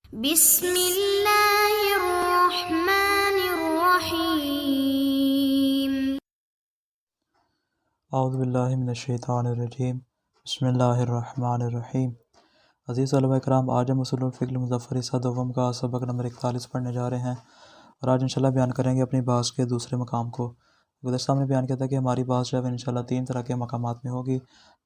بسم اللہ الرحمن الرحیم۔ اعوذ باللہ من الشیطان الرجیم، بسم اللہ الرحمن الرحیم۔ عزیز علماء کرام، آج ہم اصول الفقہ المظفر حصہ دوم کا سبق نمبر 41 پڑھنے جا رہے ہیں، اور آج انشاءاللہ بیان کریں گے اپنی بحث کے دوسرے مقام کو۔ گزشتہ ہم نے بیان کیا تھا کہ ہماری بحث جو ہے انشاءاللہ 3 طرح کے مقامات میں ہوگی۔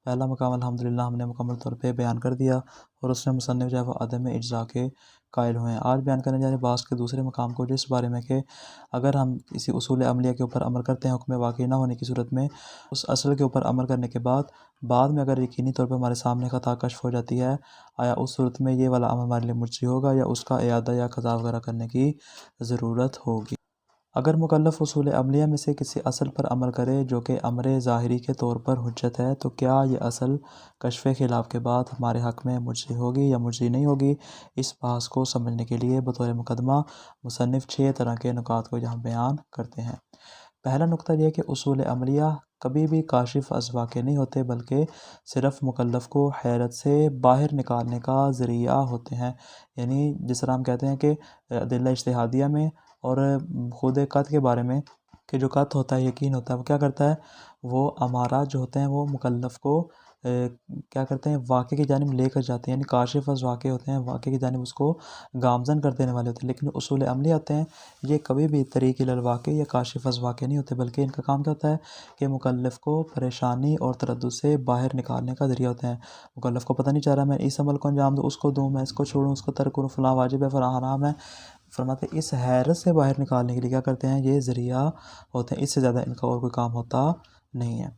پہلا مقام الحمدللہ ہم نے مکمل طور پہ بیان کر دیا، اور اس میں مصنف جو ہے وہ عدم اجزاء کے قائل ہوئے ہیں۔ آج بیان کرنے جا رہے ہیں بحث کے دوسرے مقام کو، جس بارے میں کہ اگر ہم کسی اصول عملیہ کے اوپر عمل کرتے ہیں حکم واقع نہ ہونے کی صورت میں، اس اصل کے اوپر عمل کرنے کے بعد میں اگر یقینی طور پر ہمارے سامنے خطا کشف ہو جاتی ہے، آیا اس صورت میں یہ والا عمل ہمارے لیے مجزی ہوگا یا اس کا اعادہ یا قضا وغیرہ کرنے کی ضرورت ہوگی؟ اگر مکلف اصول عملیہ میں سے کسی اصل پر عمل کرے جو کہ امر ظاہری کے طور پر حجت ہے، تو کیا یہ اصل کشف خلاف کے بعد ہمارے حق میں مجزی ہوگی یا مجزی نہیں ہوگی؟ اس بحث کو سمجھنے کے لیے بطور مقدمہ مصنف 6 طرح کے نکات کو یہاں بیان کرتے ہیں۔ پہلا نقطہ یہ ہے کہ اصول عملیہ کبھی بھی کاشف از واقع نہیں ہوتے، بلکہ صرف مکلف کو حیرت سے باہر نکالنے کا ذریعہ ہوتے ہیں۔ یعنی جس طرح ہم کہتے ہیں کہ ادلہ اجتہادیہ میں اور خود قط کے بارے میں کہ جو قط ہوتا ہے، یقین ہوتا ہے، وہ کیا کرتا ہے؟ وہ امارات جو ہوتے ہیں وہ مکلف کو کیا کرتے ہیں؟ واقع کی جانب لے کر جاتے ہیں، یعنی کاشف از واقع ہوتے ہیں، واقع کی جانب اس کو گامزن کر دینے والے ہوتے ہیں۔ لیکن اصول عملی ہوتے ہیں یہ کبھی بھی طریق الواقع یا کاشف از واقع نہیں ہوتے، بلکہ ان کا کام کیا ہوتا ہے کہ مکلف کو پریشانی اور تردد سے باہر نکالنے کا ذریعہ ہوتے ہیں۔ مکلف کو پتہ نہیں چل رہا میں اس عمل کو انجام دوں، اس کو دوں، میں اس کو چھوڑوں، اس کو ترک کروں، فلاں واجب ہے، فلاں حرام ہے، فرماتے ہیں اس حیرت سے باہر نکالنے کے لیے کیا کرتے ہیں؟ یہ ذریعہ ہوتے ہیں، اس سے زیادہ ان کا اور کوئی کام ہوتا نہیں ہے۔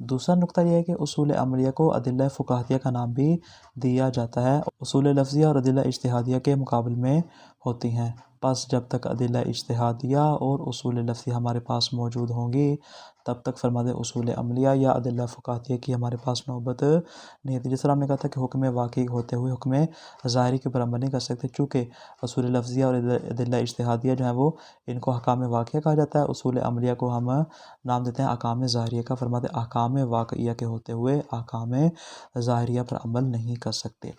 دوسرا نقطہ یہ ہے کہ اصول عملیہ کو ادلہ فقاہتیہ کا نام بھی دیا جاتا ہے، اصول لفظیہ اور ادلہ اجتہادیہ کے مقابل میں ہوتی ہیں۔ پس جب تک ادلہ اجتہادیہ اور اصول لفظیہ ہمارے پاس موجود ہوں گی، تب تک فرماتے اصول عملیہ یا ادلہ فقاہتیہ کی ہمارے پاس نوبت نہیں ہوتی۔ جس طرح ہم نے کہا تھا کہ حکم واقعی ہوتے ہوئے حکم ظاہری کے اوپر عمل نہیں کر سکتے، چونکہ اصول لفظیہ اور ادلہ اجتہادیہ جو ہیں وہ ان کو احکام واقعہ کہا جاتا ہے، اصول عملیہ کو ہم نام دیتے ہیں احکام ظاہریہ کا۔ فرماتے احکام واقعیہ کے ہوتے ہوئے احکام ظاہریہ پر عمل نہیں کر سکتے۔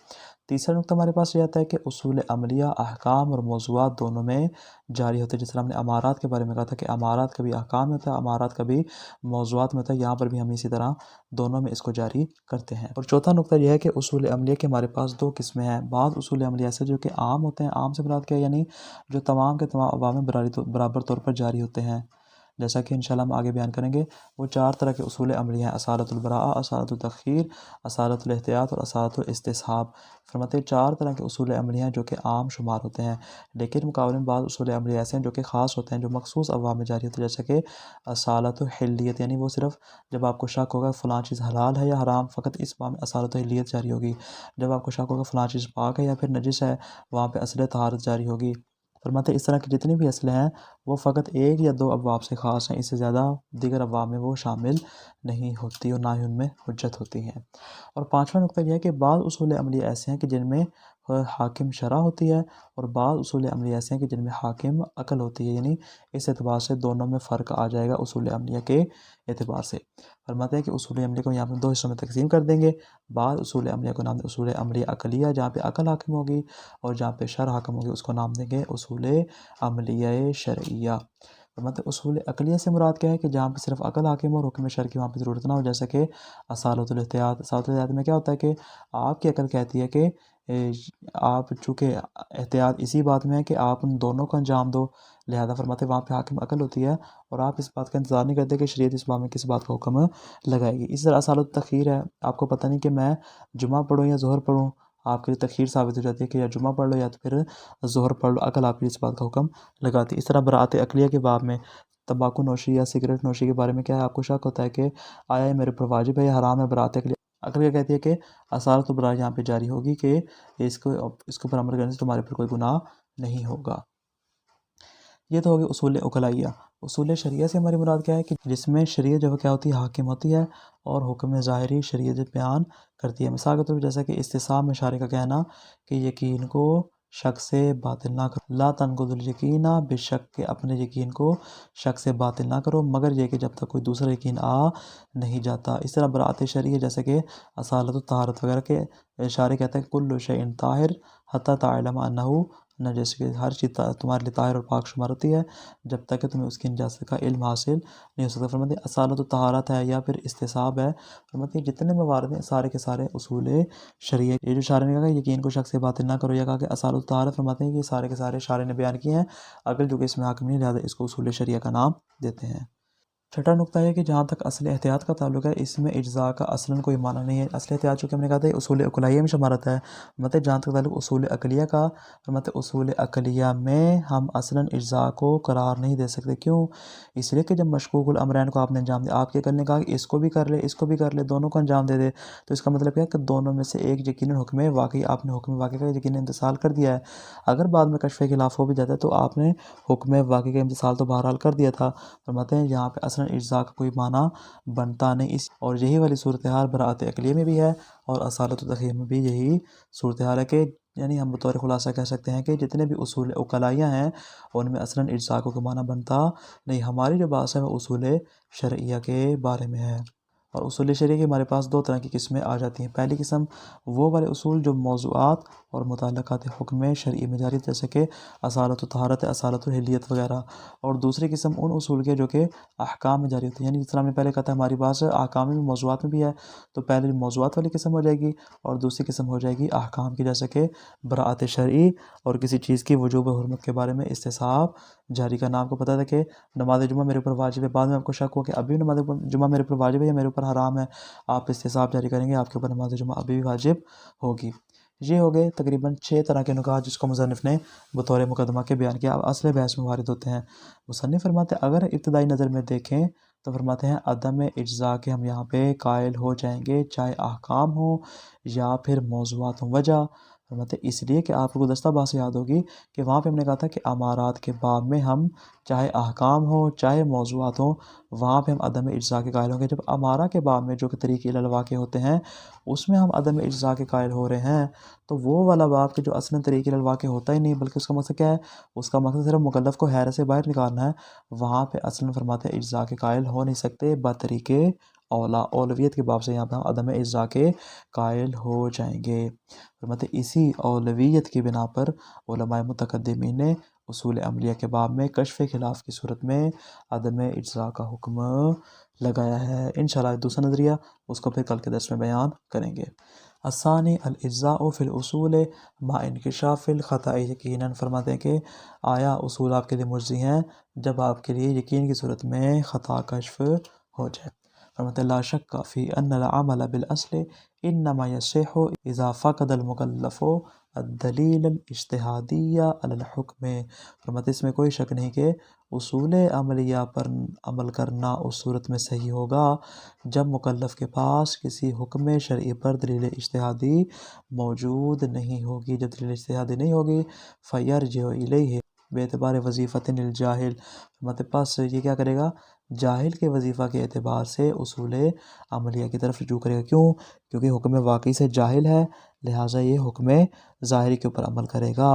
تیسرا نقطہ ہمارے پاس یہ آتا ہے کہ اصول عملیہ احکام اور موضوعات دونوں میں جاری ہوتے ہیں۔ جس طرح ہم نے امارات کے بارے میں کہا تھا کہ امارات کبھی احکام میں ہوتا ہے، امارات کبھی موضوعات میں ہوتا ہے، یہاں پر بھی ہم اسی طرح دونوں میں اس کو جاری کرتے ہیں۔ اور چوتھا نقطہ یہ ہے کہ اصول عملیہ کے ہمارے پاس 2 قسمیں ہیں۔ بعض اصول عملیہ ایسے جو کہ عام ہوتے ہیں، عام سے مراد کیا ہے؟ یعنی جو تمام کے تمام عوام میں برابر طور پر جاری ہوتے ہیں، جیسا کہ انشاءاللہ ہم آگے بیان کریں گے۔ وہ 4 طرح کے اصول عملیہ ہیں: اصالۃ البراءہ، اصالۃ التخیر، اصالۃ الاحتیاط اور اصالۃ الاستصحاب۔ فرماتے ہیں 4 طرح کے اصول عملیہ ہیں جو کہ عام شمار ہوتے ہیں، لیکن مقابلے میں بعض اصول عملیہ ایسے ہیں جو کہ خاص ہوتے ہیں، جو مخصوص عوام میں جاری ہوتے ہیں، جیسا کہ اصالۃ الحلیت، یعنی وہ صرف جب آپ کو شک ہوگا فلاں چیز حلال ہے یا حرام، فقط اس باب میں اصالۃ الحلیت جاری ہوگی۔ جب آپ کو شک ہوگا فلاں چیز پاک ہے یا پھر نجس ہے، وہاں پہ اصل طہارت جاری ہوگی۔ فرماتے ہیں اس طرح کی جتنی بھی اصلیں ہیں وہ فقط 1 یا 2 ابواب سے خاص ہیں، اس سے زیادہ دیگر ابواب میں وہ شامل نہیں ہوتی اور نہ ہی ان میں حجت ہوتی ہے۔ اور 5واں نقطہ یہ ہے کہ بعض اصول عملیہ ایسے ہیں کہ جن میں حاکم شرع ہوتی ہے، اور بعض اصول عملیہ ایسے ہیں کہ جن میں حاکم عقل ہوتی ہے، یعنی اس اعتبار سے دونوں میں فرق آ جائے گا اصول عملیہ کے اعتبار سے۔ فرماتے ہیں کہ اصول عملیہ کو یہاں پہ 2 حصوں میں تقسیم کر دیں گے۔ بعض اصول عملیہ کو نام دیں اصول عملیہ عقلیہ، جہاں پہ عقل حاکم ہوگی، اور جہاں پہ شرع حاکم ہوگی اس کو نام دیں گے اصول عملیہ شرعیہ۔ مطلب اصول عقلیہ سے مراد کیا ہے کہ جہاں پہ صرف عقل حاکم اور حکم شرع کی وہاں پہ ضرورت نہ ہو، جیسا کہ اصالۃ الاحتیاط۔ اصالۃ الاحتیاط میں کیا ہوتا ہے کہ آپ کی عقل کہتی ہے کہ آپ چونکہ احتیاط اسی بات میں ہے کہ آپ ان دونوں کو انجام دو، لہذا فرماتے وہاں پہ حاکم عقل ہوتی ہے، اور آپ اس بات کا انتظار نہیں کرتے کہ شریعت اس بات میں کس بات کا حکم لگائے گی۔ اس طرح اصالۃ تخیر ہے، آپ کو پتہ نہیں کہ میں جمعہ پڑھوں یا ظہر پڑھوں، آپ کے لیے تخیر ثابت ہو جاتی ہے کہ یا جمعہ پڑھ لو یا تو پھر ظہر پڑھ لو، عقل آپ کے لیے اس بات کا حکم لگاتی ہے۔ اس طرح براءت عقلیہ کے باب میں تمباکو نوشی یا سگریٹ نوشی کے بارے میں کیا ہے؟ آپ کو شک ہوتا ہے کہ آیا یہ میرے پر واجب ہے یا حرام ہے؟ براءت عقلیہ کیا کہتی ہے کہ اصالۃ البراء یہاں پہ جاری ہوگی کہ اس کے اوپر عمل کرنے سے تمہارے پر کوئی گناہ نہیں ہوگا۔ یہ تو ہوگی اصول عقلائیہ۔ اصول شریعہ سے ہماری مراد کیا ہے کہ جس میں شریعت جو کیا ہوتی ہے؟ حاکم ہوتی ہے، اور حکم ظاہری شریعت بیان کرتی ہے۔ مثال کے طور پر جیسا کہ استصحاب میں شارع کا کہنا کہ یقین کو شک سے باطل نہ کرو، لا تنقضوا الیقین، بے شک کہ اپنے یقین کو شک سے باطل نہ کرو مگر یہ کہ جب تک کوئی دوسرا یقین آ نہیں جاتا۔ اس طرح براءت شرعیہ جیسے کہ اصالۃ الطہارت وغیرہ کے شارع کہتا ہے کل شیء طاہر حتی تعلم انہو، نہ جیسے کہ ہر چیز تمہارے لیے طاہر اور پاک شمار ہوتی ہے جب تک کہ تمہیں اس کی نجاست کا علم حاصل نہیں ہو سکتا۔ فرماتے ہیں اصالت و طہارت ہے یا پھر استصحاب ہے۔ فرماتے ہیں جتنے موارد ہیں سارے کے سارے اصول شرعیہ، یہ جو شارع نے کہا کہ یقین کو شک سے باطل نہ کرو، یا کہا کہ اصالت و طہارت، فرماتے ہیں کہ یہ سارے کے سارے شارع نے بیان کیے ہیں، عقل جو کہ اس میں حاکم نہیں، لہٰذا اس کو اصول شرعیہ کا نام دیتے ہیں۔ چھٹا نقطہ ہے کہ جہاں تک اصل احتیاط کا تعلق ہے اس میں اجزاء کا اصلاً کوئی معنی نہیں ہے۔ اصل احتیاط چونکہ ہم نے کہا تھا اصول عقلیہ میں شمارت ہے، مطلب جہاں تک تعلق اصول عقلیہ کا، مطلب اصول عقلیہ میں ہم اصلاً اجزاء کو قرار نہیں دے سکتے۔ کیوں؟ اس لیے کہ جب مشکوک الامرین کو آپ نے انجام دیا، آپ کے عقل نے کہا کہ اس کو بھی کر لے، اس کو بھی کر لے، دونوں کو انجام دے دے، تو اس کا مطلب کیا ہے کہ دونوں میں سے ایک یقیناً حکم واقعی، آپ نے حکم واقعی کا یقیناً امتثال کر دیا ہے۔ اگر بعد میں کشف خلاف ہو بھی جاتا ہے تو آپ نے حکم واقعی کا امتثال تو بہرحال کر دیا تھا۔ فرماتے ہیں یہاں پہ اصلاً اجزاء کا کوئی معنی بنتا نہیں، اور یہی والی صورتحال براءت عقلیہ میں بھی ہے اور اصالت و تخیل میں بھی یہی صورتحال ہے کہ یعنی ہم بطور خلاصہ کہہ سکتے ہیں کہ جتنے بھی اصول عقلائیہ ہیں ان میں اصلاً اجزاء کو کوئی معنی بنتا نہیں۔ ہماری جو بات ہے وہ اصول شرعیہ کے بارے میں ہے، اور اصول شرعیہ کی ہمارے پاس دو طرح کی قسمیں آ جاتی ہیں۔ پہلی قسم وہ والے اصول جو موضوعات اور متعلقات حکم شرعی میں جاری، جیسے کہ اصالت و طہارت، اصالت و حلیت وغیرہ، اور دوسری قسم ان اصول کے جو کہ احکام میں جاری ہوتے ہیں، یعنی جس طرح ہم نے پہلے کہا تھا ہماری بات احکام میں موضوعات میں بھی ہے، تو پہلے موضوعات والی قسم ہو جائے گی اور دوسری قسم ہو جائے گی احکام کی، جیسے کہ براءت شرعی اور کسی چیز کی وجوب و حرمت کے بارے میں استصحاب جاری کرنا۔ آپ کو پتہ تھا کہ نماز جمعہ میرے اوپر واجب ہے، بعد میں آپ کو شک ہو کہ ابھی نماز جمعہ میرے اوپر واجب ہے یا میرے اوپر حرام ہے، آپ استصحاب جاری کریں گے، آپ کے اوپر نماز جمعہ ابھی بھی واجب ہوگی۔ یہ ہو گئے تقریباً 6 طرح کے نکات جس کو مصنف نے بطور مقدمہ کے بیان کیا، اب اصل بحث میں وارد ہوتے ہیں۔ مصنف فرماتے ہیں اگر ابتدائی نظر میں دیکھیں تو فرماتے ہیں عدم اجزاء کے ہم یہاں پہ قائل ہو جائیں گے، چاہے احکام ہوں یا پھر موضوعات ہوں۔ وجہ فرماتے ہیں اس لیے کہ آپ کو گزشتہ بات سے یاد ہوگی کہ وہاں پہ ہم نے کہا تھا کہ امارات کے باب میں ہم چاہے احکام ہوں چاہے موضوعات ہوں وہاں پہ ہم عدم اجزاء کے قائل ہوں گے۔ جب امارہ کے باب میں جو کہ طریق الی الواقع ہوتے ہیں اس میں ہم عدم اجزاء کے قائل ہو رہے ہیں، تو وہ والا باب کہ جو اصلاً طریق الی الواقع ہوتا ہی نہیں، بلکہ اس کا مقصد کیا ہے، اس کا مقصد صرف مکلف کو حیرت سے باہر نکالنا ہے، وہاں پہ اصلاً فرماتے ہیں اجزاء کے قائل ہو نہیں سکتے بطریق اولا، اولویت کے باب سے یہاں پہ ہم عدم اجزاء کے قائل ہو جائیں گے۔ فرماتے ہیں اسی اولویت کی بنا پر علماء متقدمین نے اصول عملیہ کے باب میں کشف خلاف کی صورت میں عدم اجزاء کا حکم لگایا ہے۔ انشاءاللہ دوسرا نظریہ اس کو پھر کل کے درس میں بیان کریں گے۔ الثانی الاجزاء فی الاصول مع انکشاف الخطأ، یقیناً فرماتے ہیں کہ آیا اصول آپ کے لیے مجزی ہیں جب آپ کے لیے یقین کی صورت میں خطا کشف ہو جائے۔ فرماتے ہیں لا شک فی ان العمل بالاصل انما یصح اذا فقد المکلف الدلیل الاجتہادی علی الحکم۔ فرماتے اس میں کوئی شک نہیں کہ اصول عملیہ پر عمل کرنا اس صورت میں صحیح ہوگا جب مکلف کے پاس کسی حکم شرعی پر دلیل اجتہادی موجود نہیں ہوگی۔ جب دلیل اجتہادی نہیں ہوگی فیرجع الیہ باعتبار وظیفۃ الجاہل، فرماتے پاس یہ کیا کرے گا، جاہل کے وظیفہ کے اعتبار سے اصول عملیہ کی طرف رجوع کرے گا۔ کیوں؟ کیونکہ حکم واقعی سے جاہل ہے، لہٰذا یہ حکم ظاہری کے اوپر عمل کرے گا۔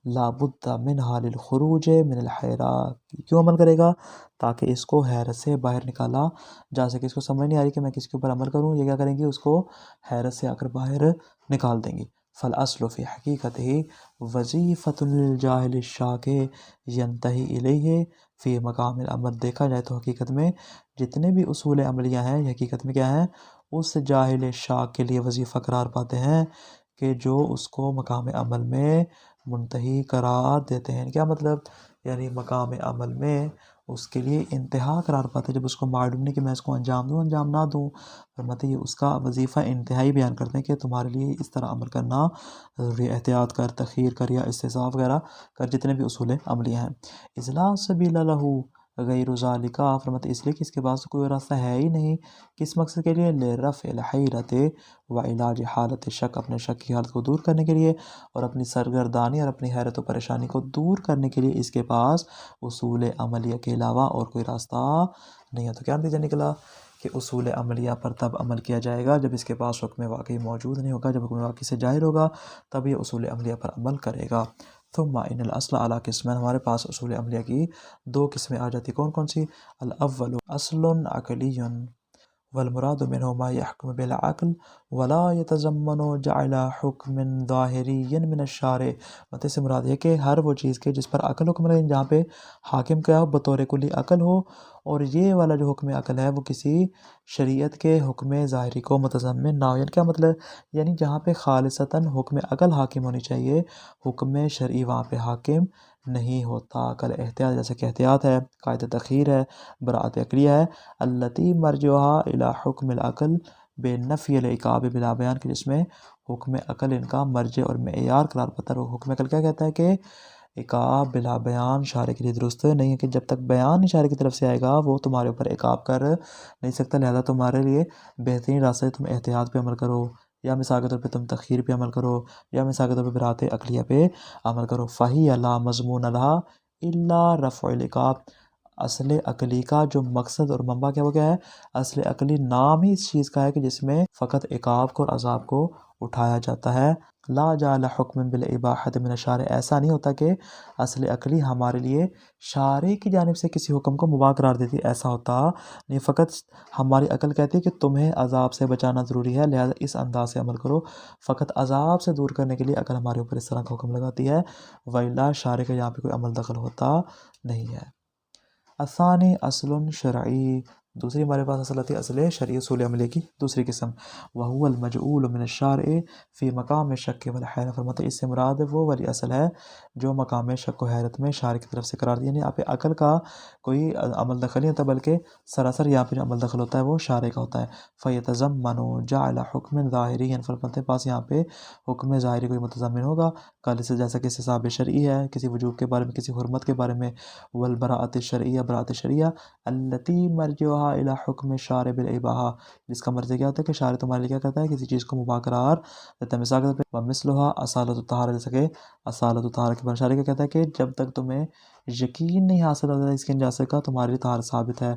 لابد من حال الخروج من الحیرہ، کیوں عمل کرے گا؟ تاکہ اس کو حیرت سے باہر نکالا جا سکے۔ اس کو سمجھ نہیں آ رہی کہ میں کس کے اوپر عمل کروں، یہ کیا کریں گی، اس کو حیرت سے آ کر باہر نکال دیں گی۔ فالاصل فی حقیقتہ وظیفۃ للجاہل الشاک ینتہی الیہ فی مقام العمل۔ دیکھا جائے تو حقیقت میں جتنے بھی اصول عملیہ ہیں یہ حقیقت میں کیا ہیں، اس جاہل شاک کے لیے وظیفہ قرار پاتے ہیں کہ جو اس کو مقام عمل میں منتہی قرار دیتے ہیں۔ کیا مطلب، یعنی مقام عمل میں اس کے لیے انتہا قرار پاتے ہیں، جب اس کو معلوم نہیں کہ میں اس کو انجام دوں انجام نہ دوں، فرماتے یہ اس کا وظیفہ انتہائی بیان کرتے ہیں کہ تمہارے لیے اس طرح عمل کرنا ضروری، احتیاط کر، تخیر کر یا استصحاب وغیرہ کر، جتنے بھی اصول عملیہ ہیں۔ اذ سبیل لہ غیر ذالک، فرماتے اس لیے کہ اس کے پاس کوئی راستہ ہے ہی نہیں، کس مقصد کے لیے، لرفع الحیرۃ و علاج حالت شک، اپنے شک کی حالت کو دور کرنے کے لیے اور اپنی سرگردانی اور اپنی حیرت و پریشانی کو دور کرنے کے لیے اس کے پاس اصول عملیہ کے علاوہ اور کوئی راستہ نہیں ہے۔ تو کیا نتیجہ نکلا کہ اصول عملیہ پر تب عمل کیا جائے گا جب اس کے پاس حکم واقعی موجود نہیں ہوگا، جب حکم واقعی سے ظاہر ہوگا تب یہ اصول عملیہ پر عمل کرے گا۔ ثم ان الاصل علی قسمین، ہمارے پاس اصول عملیہ کی 2 قسمیں آ جاتی، کون کون سی، الاول اصل عقلی والمراد منه ما يحكم بالعقل ولا يتضمن جعل حكم ظاهري من الشارع، مطلب سے مراد یہ کہ ہر وہ چیز کے جس پر عقل حکم رہے جہاں پہ حاکم کیا ہو بطور کلی عقل ہو، اور یہ والا جو حکم عقل ہے وہ کسی شریعت کے حکم ظاہری کو متضمن نہ ہو۔ یعنی کیا مطلب، یعنی جہاں پہ خالصتاً حکم عقل حاکم ہونی چاہیے، حکم شرعی وہاں پہ حاکم نہیں ہوتا۔ کل احتیاط، جیسے کہ احتیاط ہے، قاعدہ تخیر ہے، براءت عقلیہ ہے، التی مرجوہا الی حکم العقل بے نفی العقاب بلا بیان، کہ جس میں حکم عقل ان کا مرجع اور معیار قرار پاتا ہے۔ حکم عقل کیا کہتا ہے کہ عقاب بلا بیان شارع کے لیے درست نہیں ہے، کہ جب تک بیان شارع کی طرف سے آئے گا وہ تمہارے اوپر عقاب کر نہیں سکتا، لہذا تمہارے لیے بہترین راستہ ہے تم احتیاط پہ عمل کرو، یا مثال کے طور پہ تم تخیر پہ عمل کرو، یا مثال کے طور پہ براءت عقلیہ پہ عمل کرو۔ فہی لا مضمون لہا الا رفع العقاب، اصل عقلی کا جو مقصد اور منبع کیا وہ کیا ہے؟ اصل عقلی نام ہی اس چیز کا ہے کہ جس میں فقط عقاب کو اور عذاب کو اٹھایا جاتا ہے۔ لا جعل حکم بالاباحۃ من الشارع، ایسا نہیں ہوتا کہ اصل عقلی ہمارے لیے شارع کی جانب سے کسی حکم کو مباح قرار دیتی، ایسا ہوتا نہیں، فقط ہماری عقل کہتی ہے کہ تمہیں عذاب سے بچانا ضروری ہے، لہذا اس انداز سے عمل کرو، فقط عذاب سے دور کرنے کے لیے عقل ہمارے اوپر اس طرح کا حکم لگاتی ہے، وإلا شارع کا یہاں پہ کوئی عمل دخل ہوتا نہیں ہے۔ الثانی اصل شرعی، دوسری ہمارے پاس اصل آتی ہے اصل شرعی، اصول عملی کی دوسری قسم، وهو المجعول من الشارع فی مقام شک والحیرہ، فرماتے اس سے مراد وہ والی اصل ہے جو مقام شک و حیرت میں شارع کی طرف سے قرار دی، یعنی آپ عقل کا کوئی عمل دخل نہیں ہوتا بلکہ سراسر یہاں پہ جو عمل دخل ہوتا ہے وہ شارع کا ہوتا ہے۔ فیتضمن جعل حکم ظاہری، فرماتے پاس یہاں پہ حکم ظاہری کوئی متضمن ہوگا، کل سے جیسا کہ حساب شرعی ہے کسی وجوب کے بارے میں، کسی حرمت کے بارے میں، والبراءت الشرعیہ، براءت شرعیہ، التی مرجعها الی حکم شارع بالاباحہ، جس کا مرجع کیا ہوتا ہے کہ شارع تمہارے لیے کیا کرتا ہے کسی چیز کو مباح قرار دیتا ہے۔ مثال کے طور پہ ومثلها اصالۃ الطہارہ، جیسا کہ اصالۃ الطہارہ کے بارے میں شارع کیا کہتا ہے کہ جب تک تمہیں یقین نہیں حاصل ہوتا اس کی نجاست کا تمہارے لیے طہارت ثابت ہے،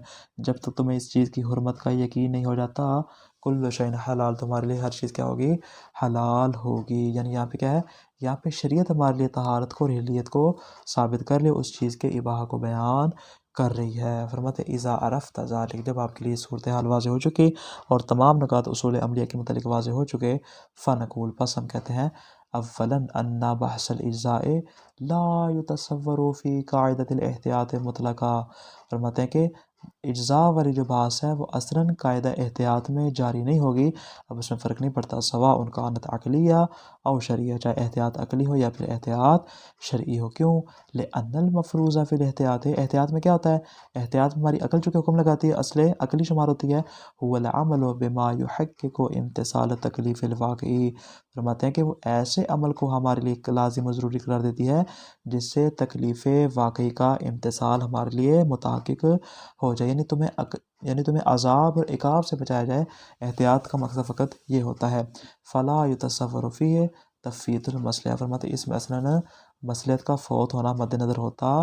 جب تک تمہیں اس چیز کی حرمت کا یقین نہیں ہو جاتا، کل شیء حلال، تمہارے لیے ہر چیز کیا ہوگی؟ حلال ہوگی۔ یعنی یہاں پہ کیا ہے؟ یہاں پہ شریعت ہمارے لیے طہارت کو اور حلیت کو ثابت کر لے، اس چیز کے اباحہ کو بیان کر رہی ہے۔ فرماتے اذا عرفت ذلک، جب آپ کے لیے صورتحال واضح ہو چکی اور تمام نکات اصول عملیہ کے متعلق واضح ہو چکے، فنقول، پس ہم کہتے ہیں، اولاً ان بحث الاجزاء لا يتصور فی قاعدۃ الاحتیاط مطلقہ، فرماتے ہیں کہ اجزاء والی جو بحث ہے وہ اصلاً قاعدہ احتیاط میں جاری نہیں ہوگی، اب اس میں فرق نہیں پڑتا، سواء کانت عقلیہ او شرعیہ، چاہے احتیاط عقلی ہو یا پھر احتیاط شرعی ہو۔ کیوں؟ لأن المفروض فی الاحتیاط، احتیاط میں کیا ہوتا ہے؟ احتیاط میں ہماری عقل جو کہ حکم لگاتی ہے، اصل عقلی شمار ہوتی ہے، هو العمل بما يحقق امتثال التکلیف الواقعی، فرماتے ہیں کہ وہ ایسے عمل کو ہمارے لیے لازم و ضروری قرار دیتی ہے جس سے تکلیف واقعی کا امتثال ہمارے لیے متحقق ہو جائے، یعنی تمہیں عذاب اور عقاب سے بچایا جائے، احتیاط کا مقصد فقط یہ ہوتا ہے۔ فلا يتصور فیہ تفویت المصلحہ، فرماتے اس میں اصلاً مصلحت کا فوت ہونا مد نظر ہوتا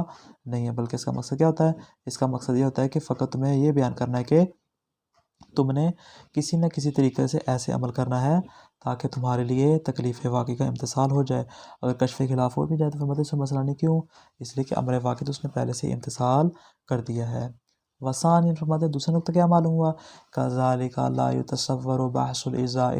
نہیں ہے، بلکہ اس کا مقصد کیا ہوتا ہے؟ اس کا مقصد یہ ہوتا ہے کہ فقط تمہیں یہ بیان کرنا ہے کہ تم نے کسی نہ کسی طریقے سے ایسے عمل کرنا ہے تاکہ تمہارے لیے تکلیف واقعی کا امتثال ہو جائے، اگر کشف خلاف ہو بھی جائے تو فرماتے اس میں مسئلہ نہیں، کیوں؟ اس لیے کہ امر واقعی تو اس نے پہلے سے ہی امتثال کر دیا ہے۔ وثانی، فرماتے دوسرا نقطہ کیا معلوم ہوا؟ کذالک لا یتصور بحث الاجزاء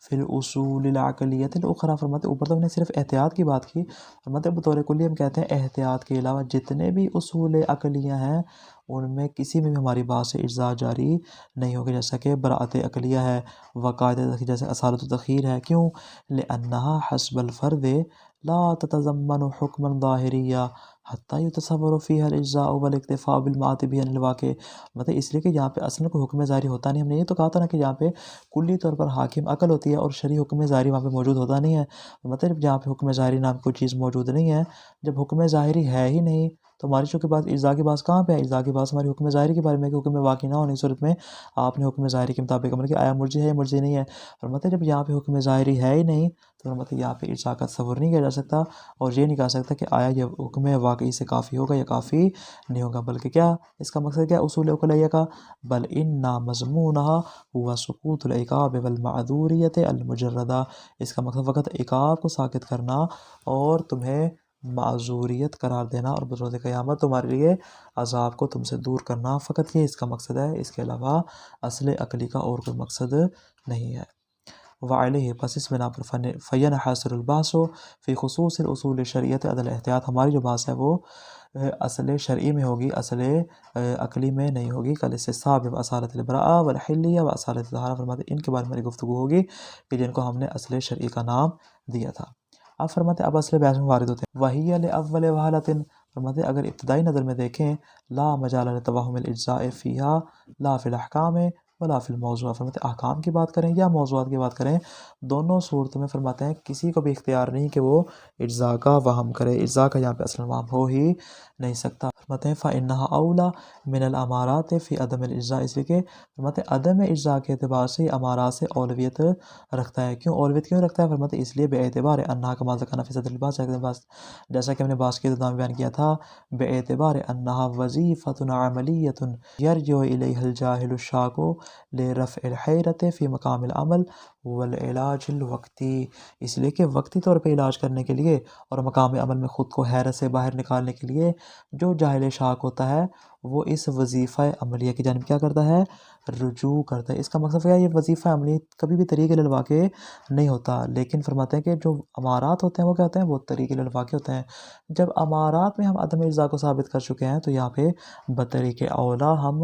فی الاصول العقلیۃ الاخری، فرماتے اوپر تو ہم نے صرف احتیاط کی بات کی، فرماتے بطور کلی ہم کہتے ہیں احتیاط کے علاوہ جتنے بھی اصول عقلیہ ہیں ان میں کسی میں بھی ہماری بات سے اجزاء جاری نہیں ہوگی، جیسا کہ براءت عقلیہ ہے، وقاعدہ تخیر جیسے اصالۃ التخیر ہے۔ کیوں؟ لأنها حسب الفرد لا تتضمن حکما ظاہریہ حتی یتصور فیہا الاجزاء والاکتفاء بالمعاط بہ عن الواقع، مطلب اس لیے کہ یہاں پہ اصل کوئی حکم ظاہری ہوتا نہیں، ہم نے یہ تو کہا تھا نا کہ یہاں پہ کلی طور پر حاکم عقل ہوتی ہے اور شرعی حکم ظاہری وہاں پہ موجود ہوتا نہیں ہے، مطلب جہاں پہ حکم ظاہری نام کوئی چیز موجود نہیں ہے، جب حکم ظاہری ہے ہی نہیں تو ہماری چونکہ بات اجزاء کی بات کہاں پہ ہے؟ اجزاء کی بات ہماری حکم ظاہری کے بارے میں، کہ حکم واقعی نہ ہونے کی صورت میں آپ نے حکم ظاہری کے مطابق عمل کیا، آیا مرجی ہے یا مرجی نہیں ہے، اور مطلب جب یہاں پہ حکم ظاہری ہے ہی نہیں تو مطلب یہاں پہ اجزاء کا تصور نہیں کیا جا سکتا، اور یہ نہیں کہا سکتا کہ آیا یہ حکم واقعی سے کافی ہوگا یا کافی نہیں ہوگا، بلکہ کیا اس کا مقصد کیا اصول عقلیہ کا؟ بل ان مضمونها هو سقوط العقاب والمعذوریت المجردہ، اس کا مقصد فقط عقاب کو ساقط کرنا اور تمہیں معذوریت قرار دینا اور بروز قیامت تمہارے لیے عذاب کو تم سے دور کرنا، فقط یہ اس کا مقصد ہے، اس کے علاوہ اصل عقلی کا اور کوئی مقصد نہیں ہے۔ وعلیہ، پس اس بنا پر فین حاصر الباس فی خصوص الاصول شریعت عدل احتیاط، ہماری جو بحث ہے وہ اصل شرعی میں ہوگی، اصل عقلی میں نہیں ہوگی۔ کل اس سے ثابت اصالت البراء والحلیہ و اصالت الطہارہ، فرماتے ان کے بارے میں میری گفتگو ہوگی کہ جن کو ہم نے اصل شرعی کا نام دیا تھا۔ اب فرماتے اب اصل بحث میں وارد ہوتے ہیں۔ وَهِيَ لِأَوَّلِ وَهْلَةٍ، فرماتے اگر ابتدائی نظر میں دیکھیں، لا مجال لتوہم الاجزاء فیہا لا فی الاحکام ولا فی الموضوع، فرماتے احکام کی بات کریں یا موضوعات کی بات کریں، دونوں صورتوں میں فرماتے ہیں کسی کو بھی اختیار نہیں کہ وہ اجزاء کا وہم کرے، اجزاء کا یہاں پہ اصلا وہم ہو ہی نہیں سکتا۔ فرماتے ہیں فَإِنَّهَا أَوْلَى مِنَ الْأَمَارَاتِ فِي عَدَمِ الْإِجزاء، اس لیے کہ فرماتے ہیں عدم اجزاء کے اعتبار سے امارات سے اولویت رکھتا ہے۔ کیوں اولویت کیوں رکھتا ہے؟ فرماتے اس لیے بے اعتبار انہا کما ذکرنا فی صدر الباس، جیسا کہ ہم نے باس کے ابتدا میں بیان کیا تھا، بے اعتبار انہا وظیفۃ عملیۃ یرجع الیہا الجاہل الشاک لرفع الحیرۃ فی مقام العمل والعلاج الوقتی، اس لیے کہ وقتی طور پہ علاج کرنے کے لیے اور مقام عمل میں خود کو حیرت سے باہر نکالنے کے لیے جو جاہل شاک ہوتا ہے وہ اس وظیفہ عملیہ کی جانب کیا کرتا ہے؟ رجوع کرتا ہے۔ اس کا مقصد کیا ہے؟ یہ وظیفہ عملی کبھی بھی طریق الواقع نہیں ہوتا، لیکن فرماتے ہیں کہ جو امارات ہوتے ہیں وہ کیا ہوتے ہیں؟ وہ طریق الواقع ہوتے ہیں۔ جب امارات میں ہم عدم اجزاء کو ثابت کر چکے ہیں تو یہاں پہ بطریق اولا ہم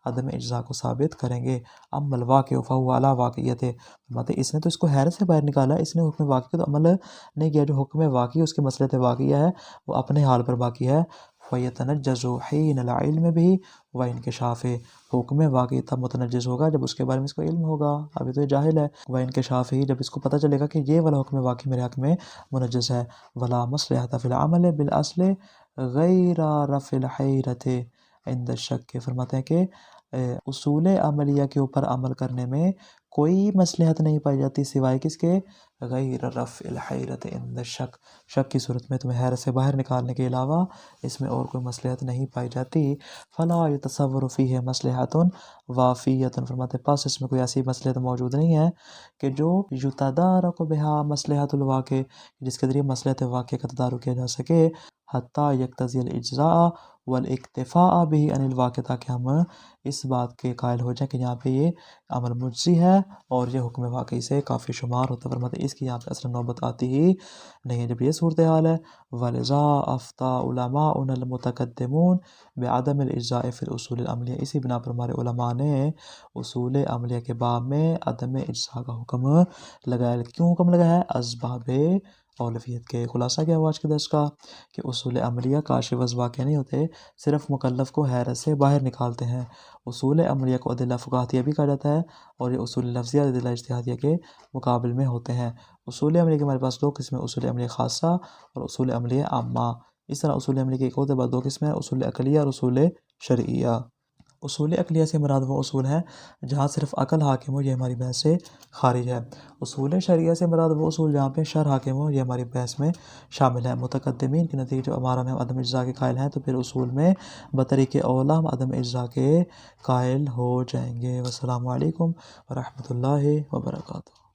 عدم اجزاء کو ثابت کریں گے۔ اما الواقع فہو علی واقعیت، فرماتے اس نے تو اس کو حیرت سے باہر نکالا، اس نے حکم واقعی تو عمل نہیں کیا، جو حکم واقعی اس کے مصلحت واقعیہ ہے وہ اپنے حال پر باقی ہے۔ فَيَتَنَجَّزُ حِينَ الْعِلْمِ بِهِ وَإِنْكِشَافِهِ، حکم واقعی تب متنجز ہوگا جب اس کے بارے میں اس کو علم ہوگا، ابھی تو یہ جاہل ہے۔ وَإِنْكِشَافِهِ، جب اس کو پتہ چلے گا کہ یہ والا حکم واقعی میرے حق میں منجز ہے۔ وَلَا مَصْلِحَةَ فِي الْعَمَلِ بِالْأَصْلِ غَيْرَ رَفْعِ الْحَيْرَةِ عِنْدَ الشَّكِّ، فرماتے ہیں کہ اصول عملیہ کے اوپر عمل کرنے میں کوئی مصلحت نہیں پائی جاتی سوائے کس کے؟ غیر رفع الحیرۃ عند الشک، شک کی صورت میں تمہیں حیرت سے باہر نکالنے کے علاوہ اس میں اور کوئی مصلحت نہیں پائی جاتی۔ فلا یتصور فیہ مصلحۃ وافیۃ، فرماتے پاس اس میں کوئی ایسی مصلحت موجود نہیں ہے کہ جو یتدارک بہا مصلحۃ الواقع، جس کے ذریعے مصلحت واقع کا تدارک کیا جا سکے، حتی یقتضی الاجزاء والاکتفاء بہ عن الواقع، تاکہ ہم اس بات کے قائل ہو جائیں کہ یہاں پہ یہ عمل مجزی ہے اور یہ حکم واقعی سے کافی شمار ہوتا ہے۔ فرماتے اس کی یہاں پہ اصلا نوبت آتی ہی نہیں ہے جب یہ صورتحال ہے۔ وَلِذَا أَفْتَى عُلَمَاؤُنَا الْمُتَقَدِّمُونَ بِعَدَمِ الْإِجْزَاءِ فِي الْأُصُولِ الْعَمْلِيَّةِ، اسی بنا پر ہمارے علماء نے اصول عملیہ کے باب میں عدم اجزاء کا حکم لگایا۔ کیوں حکم لگایا ہے؟ اسباب اولویت کے۔ خلاصہ کیا ہوا آج کے درس کا کہ اصول عملیہ کاشف از واقع نہیں ہوتے، صرف مکلف کو حیرت سے باہر نکالتے ہیں۔ اصول عملیہ کو ادلہ فقاہتیہ بھی کہا جاتا ہے اور یہ اصول لفظیہ ادلہ اجتہادیہ کے مقابل میں ہوتے ہیں۔ اصول عملیہ کے ہمارے پاس دو قسمیں، اصول عملیہ خاصہ اور اصول عملیہ عامہ۔ اس طرح اصول عملیہ کی ایک اور بعد دو قسمیں، اصول عقلیہ اور اصول شرعیہ۔ اصول عقلیہ سے مراد وہ اصول ہیں جہاں صرف عقل حاکم ہو، یہ ہماری بحث سے خارج ہے۔ اصول شرعیہ سے مراد وہ اصول جہاں پہ شرع حاکم ہو، یہ ہماری بحث میں شامل ہے۔ متقدمین کے نتیجے امارہ میں ہم عدم اجزاء کے قائل ہیں تو پھر اصول میں بطریق اولا ہم عدم اجزاء کے قائل ہو جائیں گے۔ والسلام علیکم ورحمۃ اللہ وبرکاتہ۔